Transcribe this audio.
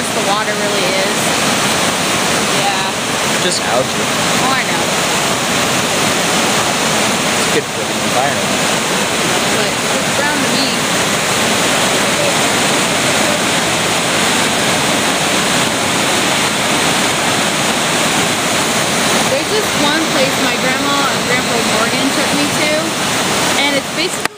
gross the water really is. Yeah. Just algae. Oh, I know. It's good for the environment. But it's brown to me. There's this one place my grandma and Grandpa Morgan took me to, and it's basically